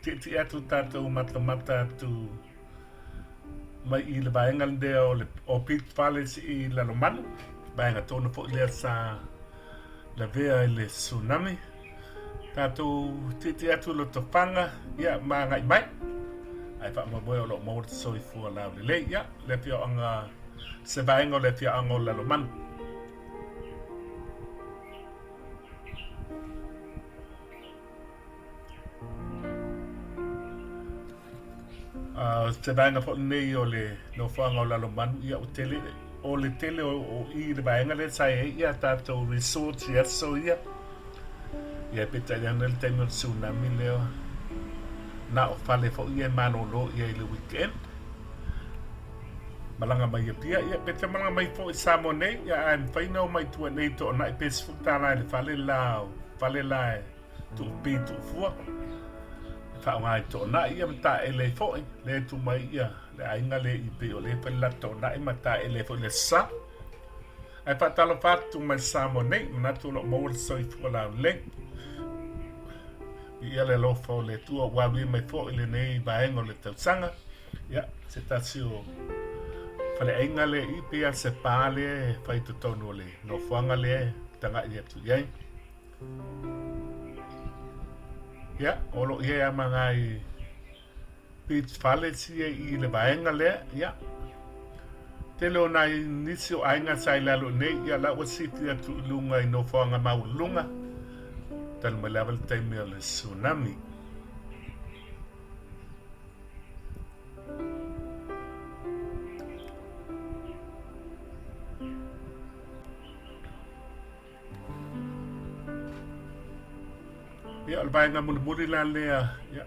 ti atu tātou mata tu mai I le vaenga lea o Pit Palace I Lalomanu. Vaenga tonu fo lea sa la vea I le tsunami. Tātou ti atu Lotofaga ia ma ngai mai. Ai wha maboe o lo mo te soifua lau le ia le pia anga se vaenga o le pia anga o Lalomanu. Se vaenga fo nei o le no whanga o Lalomanu ia o le tele o I le vaenga le sai ia tātou resort ia so ia ia peta ia nel tēnga tsunami leo na o whale fo ia mano lo ia I le weekend malanga mai ia pia ia peta malanga mai fo I Samoa nei ia I'm whaina o mai tua nei to na I pesi fuktana le whale lai tu pi tu fua whaongai tō na ia mata e le fōi, le tu mai ia, le ainga le I pe o le whaila tō na I mata e le fōi le sa. Ai whatalo whatu mai Samoa nei, mana tū lo mōre soi fualau le. Ia le lofa o le tua wawi mai fōi le nei vaenga o le tausanga. Ia, se tasi o whale ainga le I pe a se pā le whaitu tonu le, no whanga le tanga ia tu iai. Ia, olo ia mga I Pit Palace I le vaenga lea, ia. Tele o nai nisi o ainga sai lalo nei, ia la o siti atu lunga I no whanga mau lunga. Talo mai level taimi o le tsunami. Ia, o le vaenga muri la lea, ia.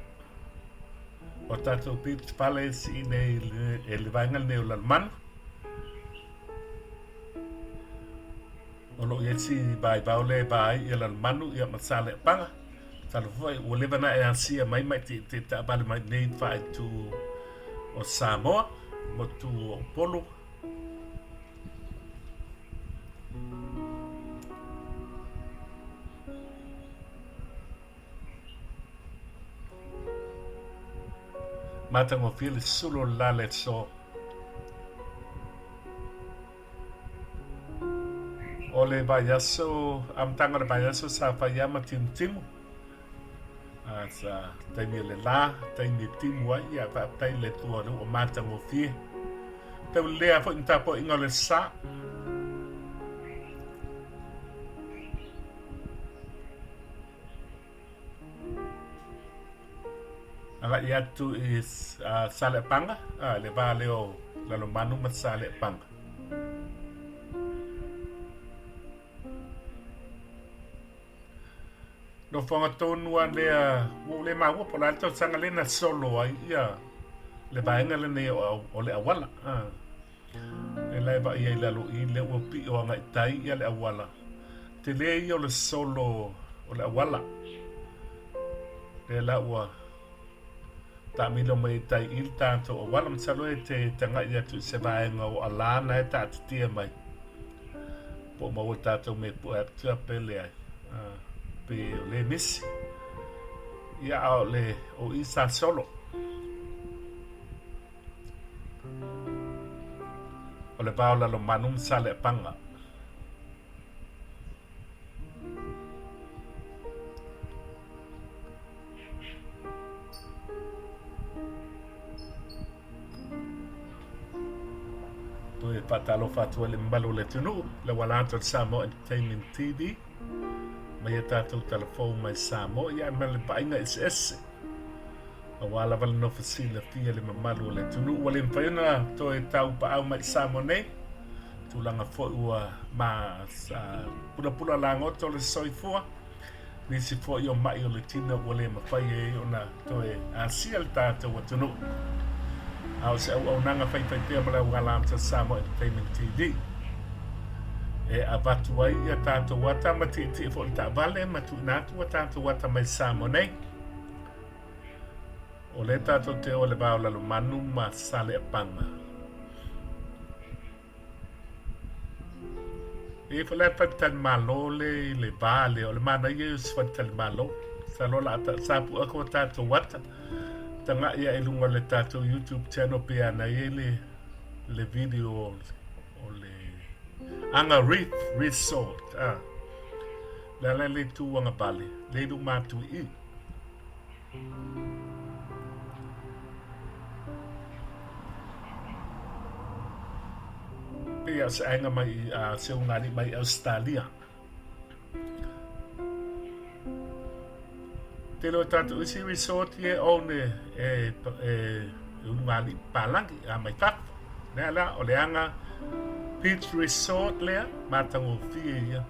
O tātou Pit Palace I nei le vaenga nei o Lalomanu. O lo ia si vai vau le vai I Lalomanu, ia masale panga. Talo foi, o levana e ansia mai te tabale mai nei whae tu o Samoa, mo tu o Polo. Matango fili sulu lale so. O le vayaso, amtanga le vayaso sa whaiama timu. Sa taimi le la, taimi timu ai, ia tai le tua o matango fie. Tau lea fo intapo ingo le sa. Anga ia tu is sale panga, le vale o Lalomanu ma sale panga. No whanga tōnua lea, le maua po la tau sanga le na solo ai ia le vaenga le ne o le awala. Le laiva ia I lalo I le ua pi o anga itai ia le awala. Te lea ia o le solo o le awala. Le la ua ta milo mai tai il tanto o wala msalo e te tanga ia tu se vaenga o alana e ta tia mai po mo tato me po atu pele ai pe le misi ia o le o isa solo o le paola lo manum sale panga e patalo fatua le mbalo le tunu le walato Samoa Entertainment TV mai e tātou telefon mai Samoa ia me le painga SS a wala wala no fasila fia le mamalu le tunu wale mpaiona to e tau pa au mai Samoa nei tulanga fo ua ma pula langoto le soifua nisi fo io mai o le tina wale mawhai e ona to e asia le tātou wa tunu au se au nanga fai pia mala wala ta Samoa Entertainment TV e avatu ai ia tātou wata matiti fo ta vale matu natu wa tātou wata mai Samoa nei o le tātou te o le bao Lalomanu ma sale panga e fa le fatal malo le vale o le mana ia fatal malo Salola ata sapu ako tato wata. Tanga ia ilunga le tato YouTube channel pe ana le video o le anga reef resort. Lala le tu wanga bale. Le du matu I. Pe sa anga mai se ungali mai Australia. Te lo tatu isi resort ye one ungali palangi mai tafu. Nea la o le anga beach resort lea matango fie ia.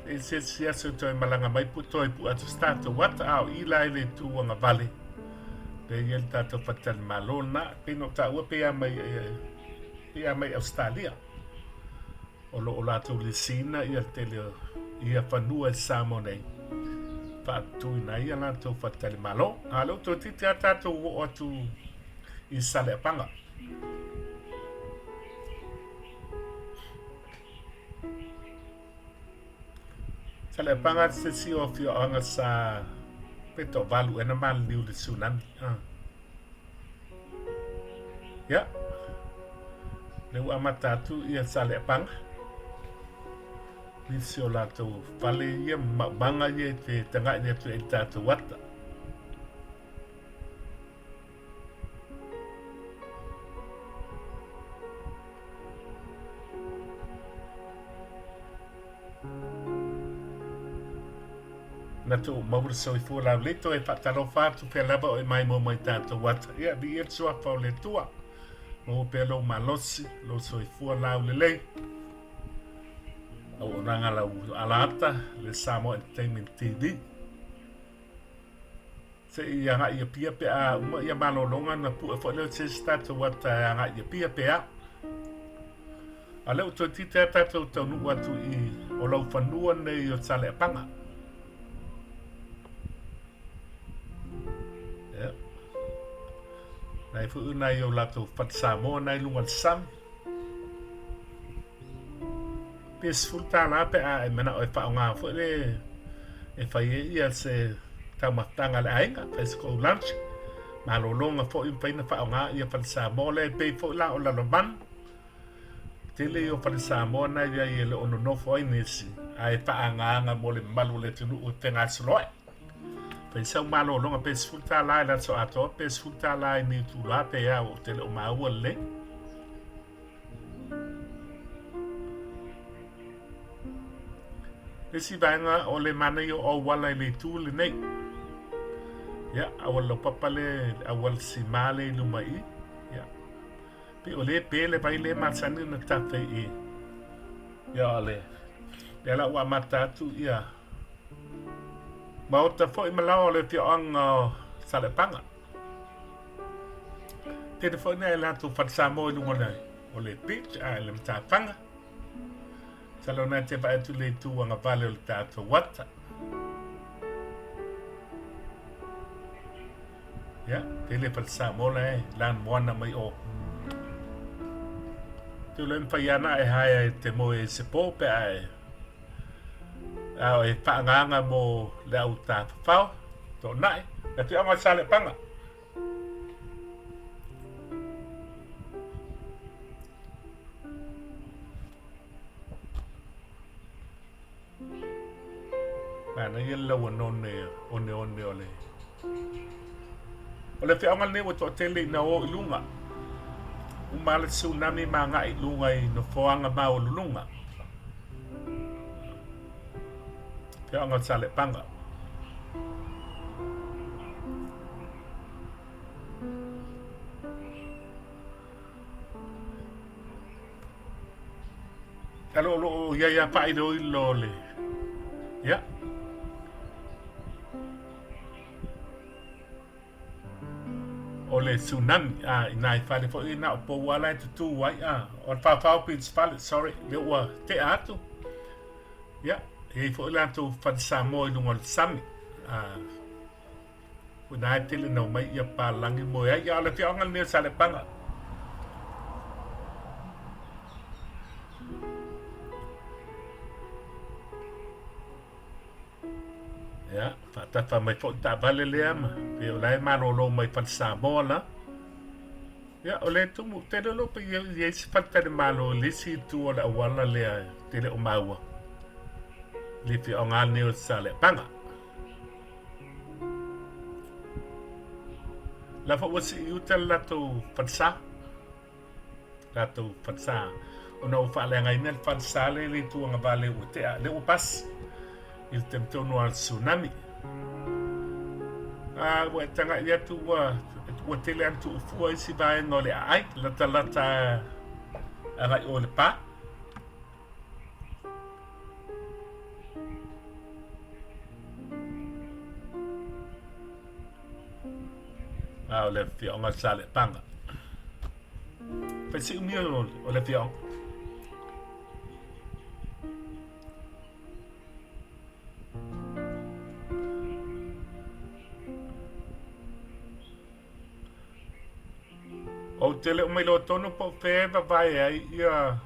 E se sia se toi malanga mai putoi pu atu stata wata au ila ele tu wanga vale. Pe yel tatu fatal malona pino ta ua pe mai Australia. O lo o lato le sina ia tele ia fanua e Samoa nei. Fatu na ia lato fatal malo. Alo to titi atatu o atu I sale panga. Sale panga se si o fio anga sa peto valu ena mal niu le tsunami. Ya. Leu amatatu ia sale panga. Nisio lato fale ia manga ia te tanga ia tu e tatu wata. Na tu maura so I fua leto e whatalo whātu pe lava o mai mo mai tātou wata. Ia bi e tua pao le tua. Mo pe lo malosi, lo so I fua lau le lei. Au ranga lau alata, le Samoa Entertainment TV. Se I anga ia pia pe a uma ia malolonga na pu e fo leo se tātou wata anga ia pia pe a. A leo to tite tātou tau nu watu I o lau whanua nei o tale panga. Nai fu nai o lato fat Samoa nai lungal sam. Peaceful tala pe a mena o fa nga fu le e fa ia se tamatanga le ainga pe sko lunch. Malolonga fo I paina fa nga ia fat Samoa le pe fo la o Lalomanu. Tele o fat Samoa nai ia le ono no fo inisi. Ai fa nga mo le malu le tunu o tenga sloi. Pensau malo longa peaceful tala la so ato peaceful tala ni tu la pe ya o tele o maua le. Esi vanga o le mana yo o wala le tu le nei. Ya awal lo papale awal simale lumai. Ya. Pe o le pe le vai le matsani na tafe I. Ya le. Ya la wa matatu ya. Ma o ta fo I malao le fio anga sale panga. Te te fo nei la tu fat Samoa I lungo nei. O le beach a le mta panga. Salo na te vai tu le tu anga vale o le tato wata. Ya, te le fat Samoa le lan moana mai o. Tu le mpaiana e hae te mo e se pope ai. E whaanganga mo le au tāwhau, tō nai, e te anga sale panga. Mana ia lau anone one o le. O le whianga ne wa tō tele na o ilunga. Umale tsunami ma ngā ilunga I no whoanga ma o lulunga. Anga sale panga. Alo lo ya pai do lo le. Ya. O le tsunami nai fale fo ina po wala tu wai o fa principal sorry le wa te atu. Ya. E fo la tu fat Samoa I lungal sami. Una tele no mai ia palangi mo ia le fio ngal ne sale panga. Ya, fa mai fo ta vale le ama. Pe o lai malolo mai fa Samoa la. Ya, o le tumu te lo pe ye se fa de malo le si tu o la wala le te le o maua. Le fi o ngā neo sa le panga. La fa wasi uta lato fatsa. Lato fatsa. Ona o fa le ngai nel fatsa le tu nga vale o te le o pas. Il temtono al tsunami. Wa tanga ia tu wa tele antu fua isi vai no le ai lata ara o le pa. O le fionga sa le panga. Pesi umio o le fionga. O tele o mai lo tono po fe vai ai ia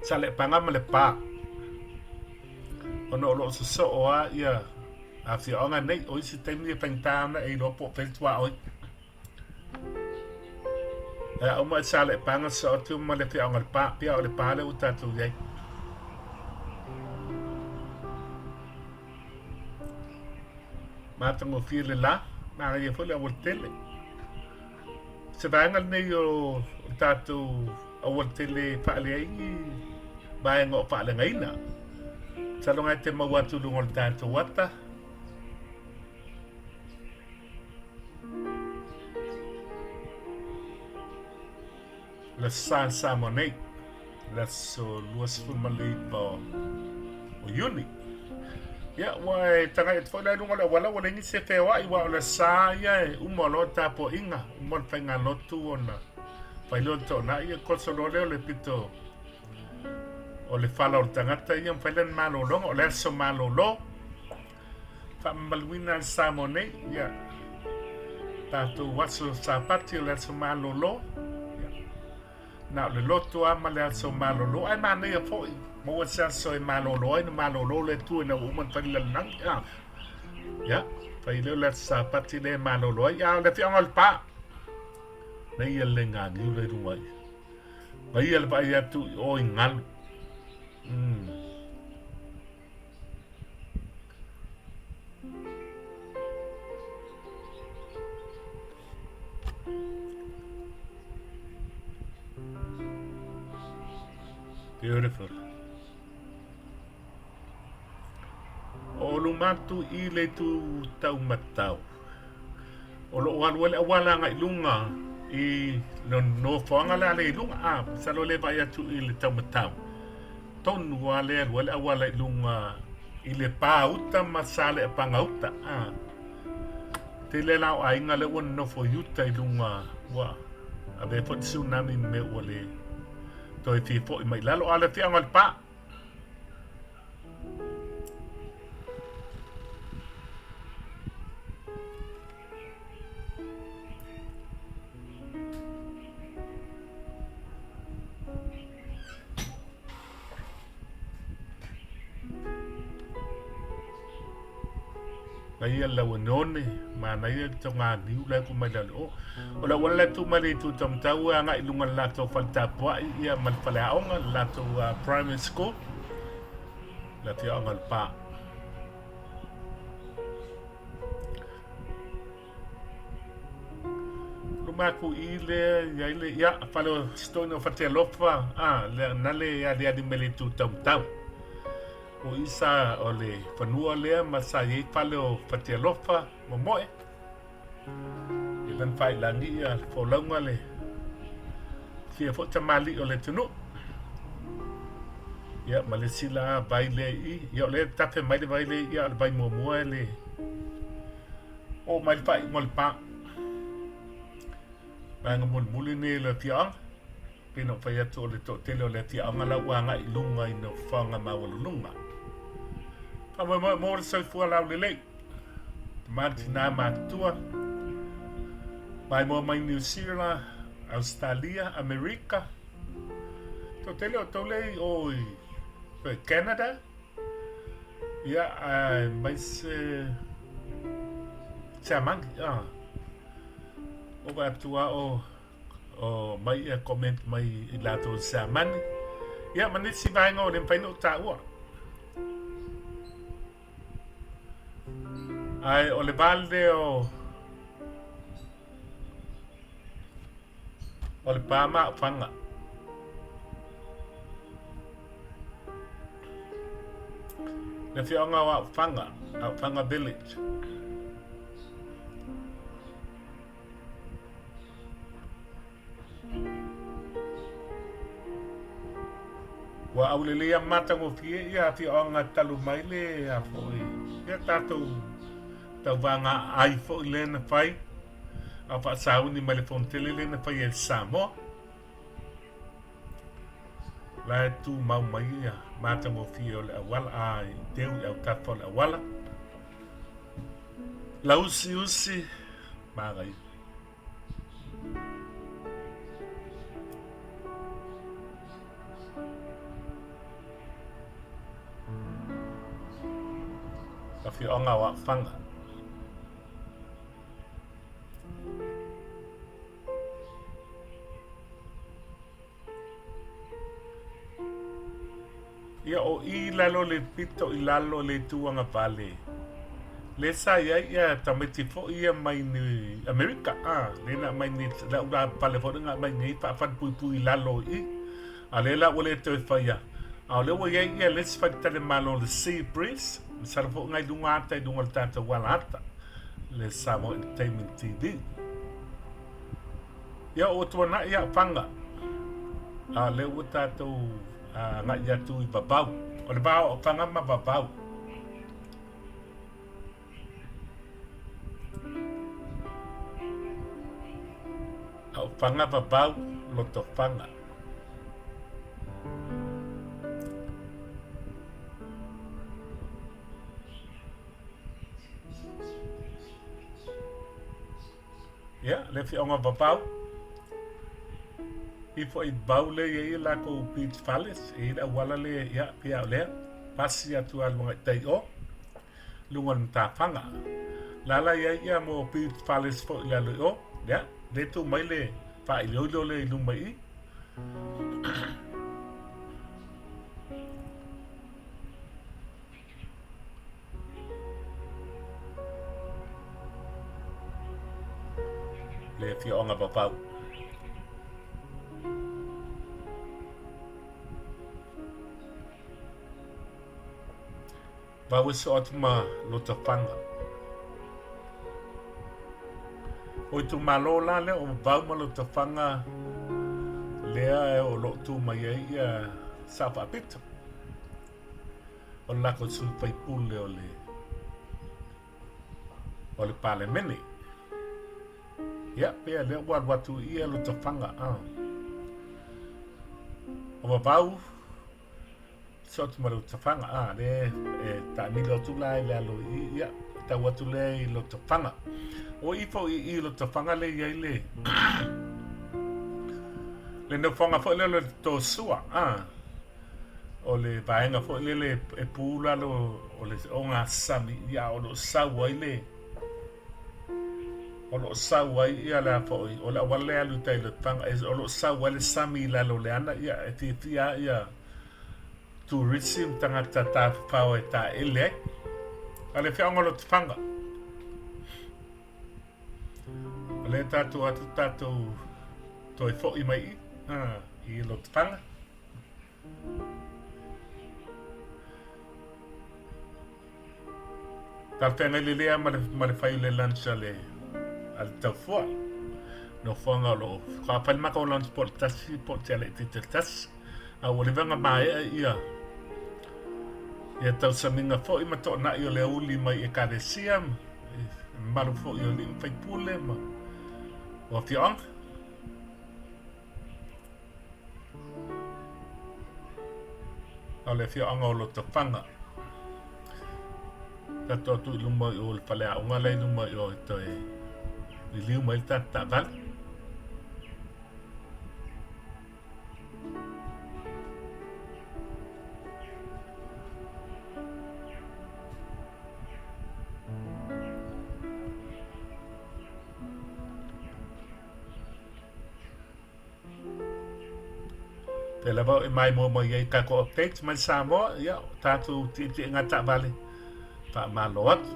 sa le panga ma le pa. Ono lo so o ia a fionga nei o isi temi e pentana e lo po pentua o. O mai sa le panga so tu ma le fionga le pa pia o le pa le uta tu ye. Ma tango file la ma ia fo le o tele. Se vanga nei o tatu o tele pa le ai ba ngo pa le ngaina. Sa lo ngai te maua tu lungo le tatu wata. Le san samonei. Le so luas fulmali po o yuni. Ya wai tanga e tfo le lungo le wala wala ni se fe wa i wa le sa ya umolo tapo inga umon penga lotu ona. Pai lo to na ia kosolo le pito. O le fala o tangata ia mpailen malo lo o le so malo lo. Fa malwina samonei ya. Tatu waso sapati o le so malo lo. Na le loto ama le so malo lo ai mana ia foi. Mo sa so malo lo ai malo lo le tu na umon pailen nang ya. Ya, pai le sapati le malo lo ya le fiangol pa. Nei ia le ngani le ruai. Pai ia pai atu o ingal. Beautiful. O lumatu i le tu tau matau. O lo wale wala ngai lunga i no fonga la le lunga sa lo le vai atu i le tau matau. Tonu wale wala lunga i le pa uta masale panga uta te le lau ai ngale wan no fo yuta i lunga wa abe fo tsunami me wale to e fi fo i mai lalo ala fi angal pa ia la wanone mana ia tonga niu la ku mai la o la wala tu mali tu tom tau nga ilunga la to falta po ia mal pala onga la to primary school la ti onga pa luma ku ile ya falo stone of telofa le nale ya di meli tu tom tau o isa o le fanua lea masa ye pale o fatialofa momoe i ben fai langi a folaunga le fia fo tamali o le tunu ya malesila baile i ya le tape mai le baile ya le bai momoe le o mai fai mol pa banga mol muline le fiang pino fai atu o le to tele o le fianga la wanga i lunga i no fanga mawalunga mo se fu la le martina matua mai mo mai New Zealand Australia America to tele o tole o Canada Ia mai se Chamangi o ka tua o mai comment mai I lato Samani. Ia mani si vai ngo le pai no ta ua. Ai o le balde o le pama fanga. Le fionga wa fanga village. Wa aulelia matango fie ia fionga talu mai le a foi. Ia tatou tau vanga ai fo le na fai. A fa sau ni male fontele le na fai el Samoa. La tu mau mai ia matango fie o le awala ai teu au tato le awala. La usi magai. Ka fionga wa fanga. Ia o I lalo le pito I lalo le tuanga vale. Le sa ia tameti fo ia mai ni Amerika le na mai ni la ura pale fo nga mai ni pa fan pui lalo I. A le la wale te faia. A le wa ia let's fight tale malo le sea breeze. Sar fo ngai dunga ata dunga tata wala ata. Le Samoa Entertainment TV. Ia o tuana ia panga. A le o tatou ngai atu I babau. O le bao o panga ma babau. O panga babau Lotofaga. Ya, le fi onga babau. I fo I bau le I la ko Beach Palace I la wala le ya pia le pasi atu al mga tai o lungan ta fanga la ya mo Beach Palace fo la le o ya le tu mai le pa I lo le lu mai le fi onga babau. Bawa soat ma Lotofaga. O tu malola le o bau ma Lotofaga lea o lo tu mai ia sa pa pito. O la ko su pai pule o le pale meni. Ya pea le watu ia Lotofaga o bau sot ma Lotofaga le ta ni lo tu lai la lo ia ta watu le Lotofaga o ifo I Lotofaga le ia le le no fonga fo le to sua o le vaenga fo le pula lo o le onga sami ia o lo sawa ile o lo sawa ia la fo o la wale alu tai le tanga o lo sawa le sami la lo le ana ia ia tourism tangata ta pau ta ele ale fe angolo tfanga ale tatu to fo I mai I lo tfanga ta pena le ma le fai le lancha le al Taufua no fonga lo ka pa ma ko lunch portasi portale titas a o le vanga mai ia ia tau saminga fo I mato na I o le uli mai e karesia malu fo I o li fai pule ma o fiong a le fiong o Lotofaga tato tu luma I o le pale a unga lei luma I o to e liu mai ta val Te lava e mai mo ye ka ko update mai Samoa ia tatu ti ngata vale pa malo atu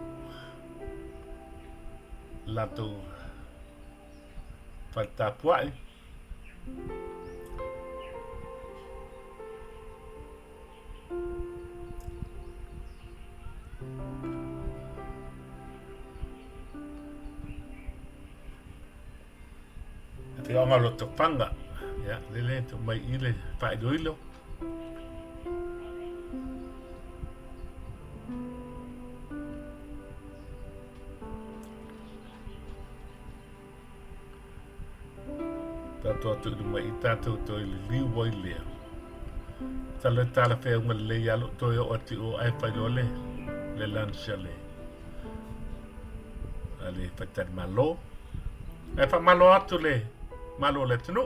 lato falta puai te ona Lotofaga ia lele to mai ile pa iloilo tato atu mai tato to li woi le tala fe un le ya to yo ati o ai pa le lanchale ale patar malo e fa malo atu le malo le tunu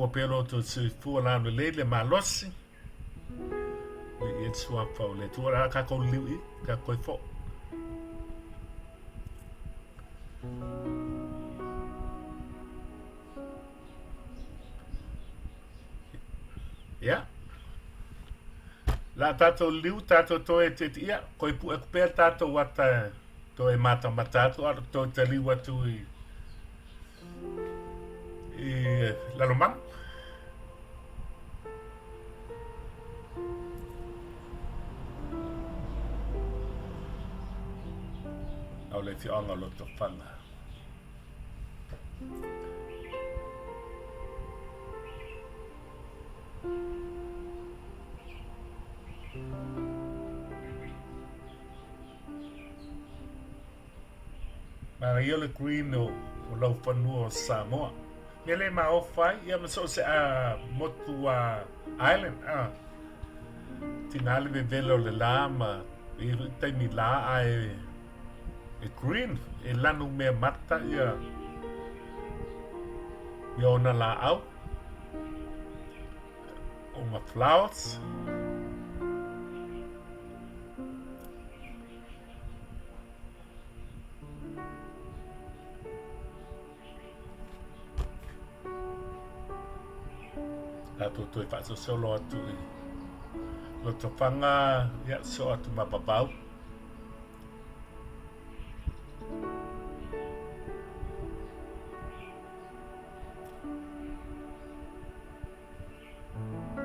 Mo pelo to se fu la le malosi e sua fa le tu ra ka ko liu ka ko fo ya la tato liu tato to e te ia ko pu e pe tato wata to e mata matato ar to te liu tu e Lalomanu au le fianga Lotofaga ma io le green o lau fanua o Samoa Nele ma o fai ia ma so se a motu a island tinale ve velo le lama i te mi la ai e green e lanu me mata ia ona la au o ma flowers Atu tu fa so solo atu Lotofaga ia so atu mapapau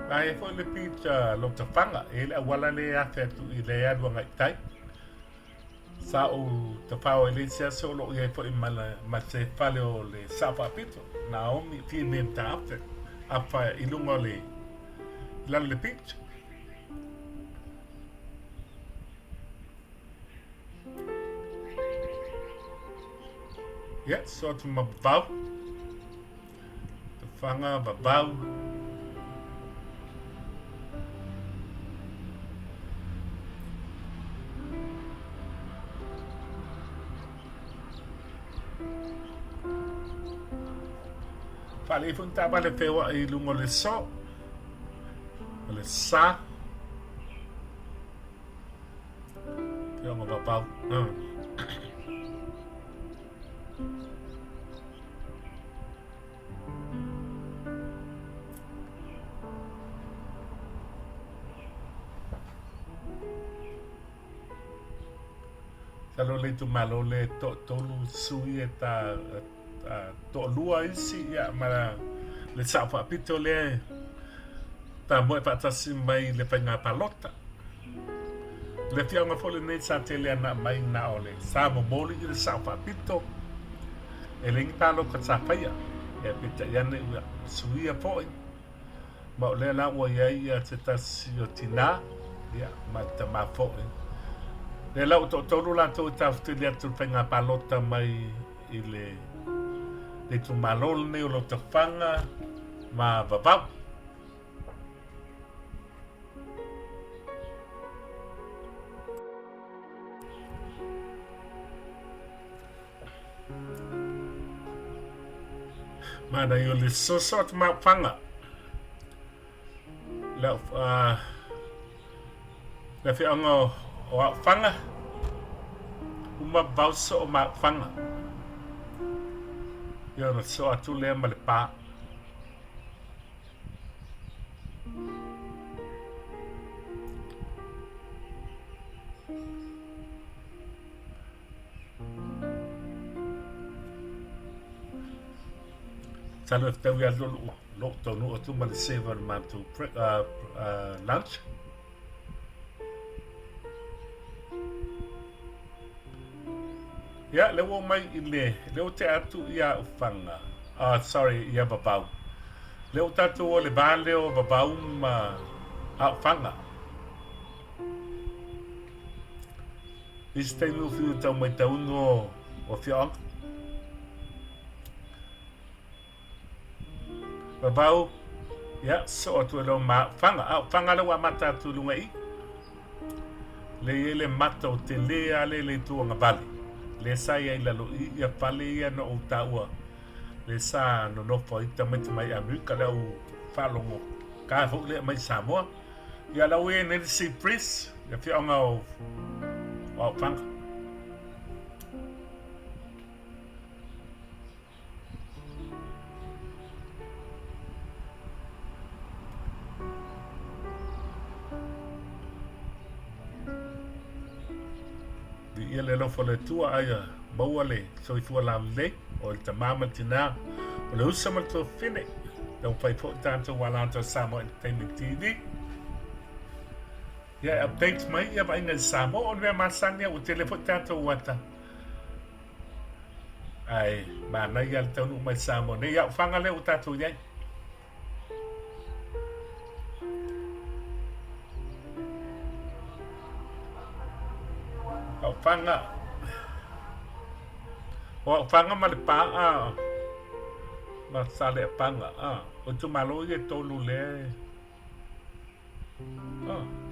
Ai fo le pizza Lotofaga e le wala le ate tu i le adu ngai tai sa o te pao le sia solo ia fo i mala ma se fale o le safa pito Naomi ti menta after apa ilunga le pitch ya so tu mabau tu fanga babau Fale fun taba le pewa i lungo le so le sa pewa ngo babau Talo le tu malo le tolu sui e ta to lua isi ya ma le safa pito le ta mo pa tasi mai le penga palota le fianga fole nei sa tele na mai na ole sa mo moli le safa pito e le talo ka sa faya e pita ya ne suia foi ma le la wo ya te tasi o tina ya ma ta ma foi le la to la to ta le tu penga palota mai ile le tu malol ne o Lotofaga ma vavau mana yo le sosot ma fanga la fi anga o fanga mabau so o mawhanga. Ia na so atu lea ma le pā. Talo e tau ia lo tonu o tu ma le seva le mātou lunch. Ia, le wo mai I le o te atu ia o whanga. Sorry, ia babau. Le o tatu o le bāle o babau ma a o whanga. Isi teimu o whiu tau mai taungo o whionga. Babau, ia, so o tu alo ma whanga. A o whanga le wa mata atu lunga I. Le ele mata o te lea le tua ngabali. Le sa ia I lalo ia pale ia no o taua. Le sa no nofo I tamai mai Amerika le au whalongo. Ka hok le mai Samoa. Ia lau e nere si pris. Ia whionga o whanga. Ia le lofo le tua aia maua le so I fua lam le o le tamama tina o le usa ma to fine tau whai po tanto walanto Samoa Entertainment TV. Ia updates mai ia vai ngai Samoa o mea masania o tele po tanto wata. Ai mana ia le taunu mai Samoa ne ia whanga le o tato iai. O whanga ma le paa ma sale panga o tu malo ye tolu le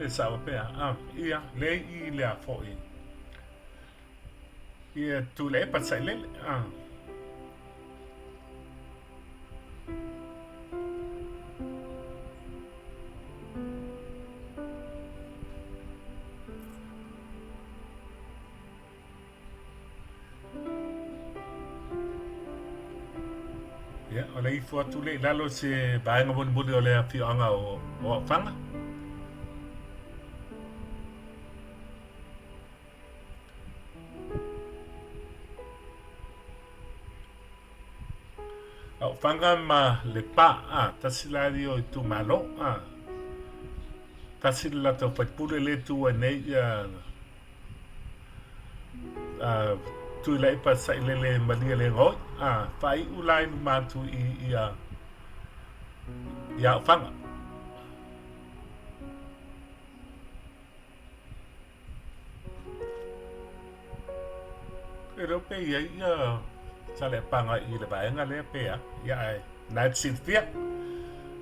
e sa o pea ia le I le a foi ia tu le pa sai le o le I fua tu le lalo se baenga boni o le a whianga o whanga. O whanga ma le pā tasilari o I tu malo tasila tau whaipule le tu a nei tu la ipa sai le malia le ngoi fai ulai nu matu ia whanga e rope ia sa le panga I le baenga le pea ia nait sinfia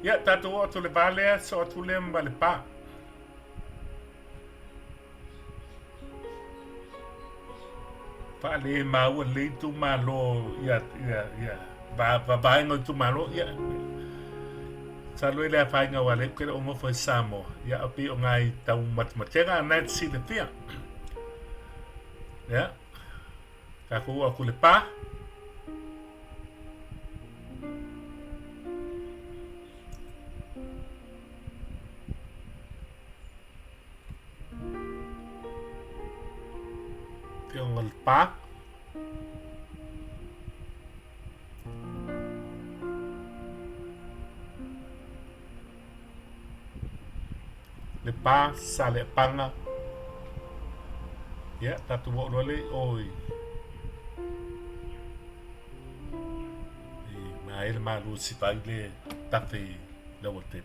ia tatu o tu le balea so tu le ma le pā le mau le tu malo ia ba ngo tu malo ia sa lo le fa nga wale ke o mo foi Samoa ia api o ngai tau matmatega na si le fia ia ka ko aku le pa el pa le pa sa le panga ya tatu mo le oi e mai le malu si pai le tafe le wote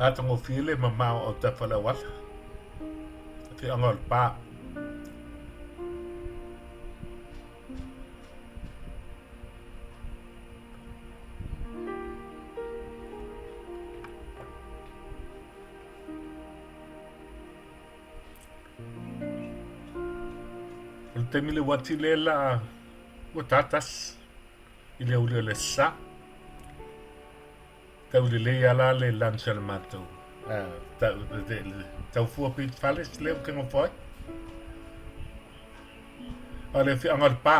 Atongo file mamao o te whala wala. Te angol pā. temile wati le la tatas ile ule le sa taule le ala le lansel mato Taufua pit fales le ke ngofoi ale fi angal pa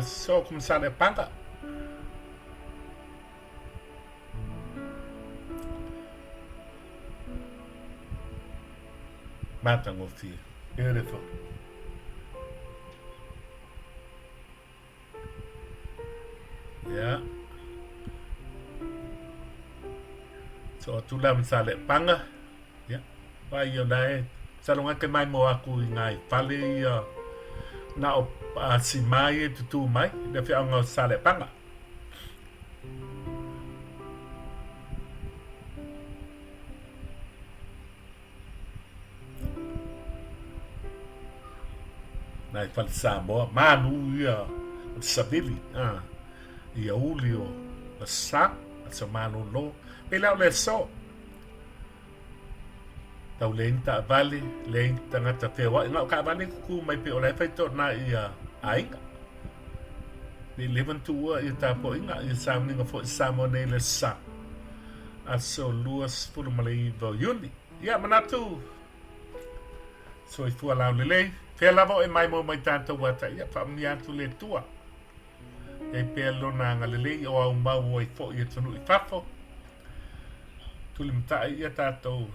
so kum sa le panga mata ngofi beautiful yeah so tulam sa le panga yeah pa yo dai salonga ke mai mo aku ngai pale na si mai tu mai de fi anga sa le panga nai fal Samoa manu ia sabili ia ulio sa sa manu lo pela le so tau lenta vale lenta ngata fewa nga ka vale ku mai pe olai fai to na ia ai ni leven tu ia ta po inga ia samni nga fo samo nei le sa aso luas fu malai vo yuni ia manatu so i fu ala le fe lavo e mai mo mai tanto wata ia fa mi atu le tua e pelo na nga le o au mau o i fo ia tonu i fafo tulim ta ia tato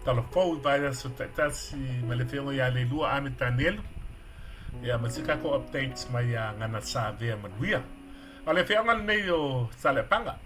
Taufua vai so tasi malefengo ya le lua ame tanelo ya masika ko updates mai ya ngana sa ve manuia ale fengo nei o sale panga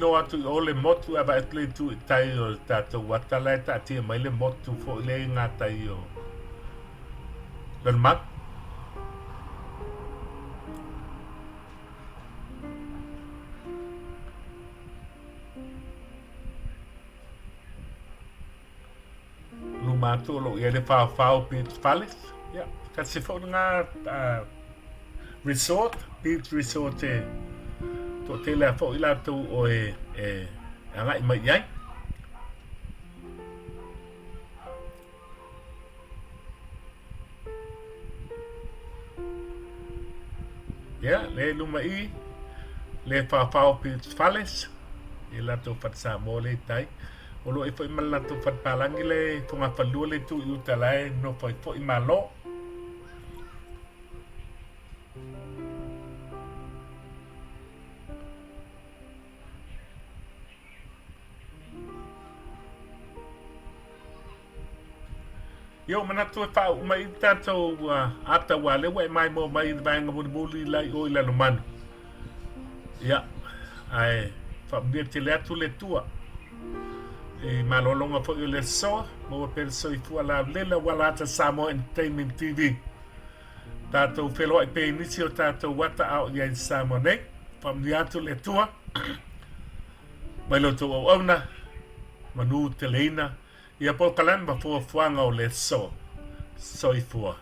lo atu o le motu aba etle tu tai o tato watala ta ti mai le motu fo le ngata io dan mat lu matu lo ia le fa pit falis ya ka se fo nga resort beach resort to te la fo ila tu o anga i mai ai ya le lumai le fa pit fales ila to fat sa mo le tai o lo e foi mal to fat palangi le funga falu le tu utalai no foi malo yo manatu fa mai tato ata wale we mai mo mai bang buli lai o Lalomanu ya ai fa bien te le tu le tua e malolonga fo le so mo penso I fu ala le wala ta Samoa Entertainment TV tato felo e pe inicio tato wata au ya Samoa nei fa bien tu le tua mai lo to ona manu telena ia po kalan ba fo fuanga o le so i fua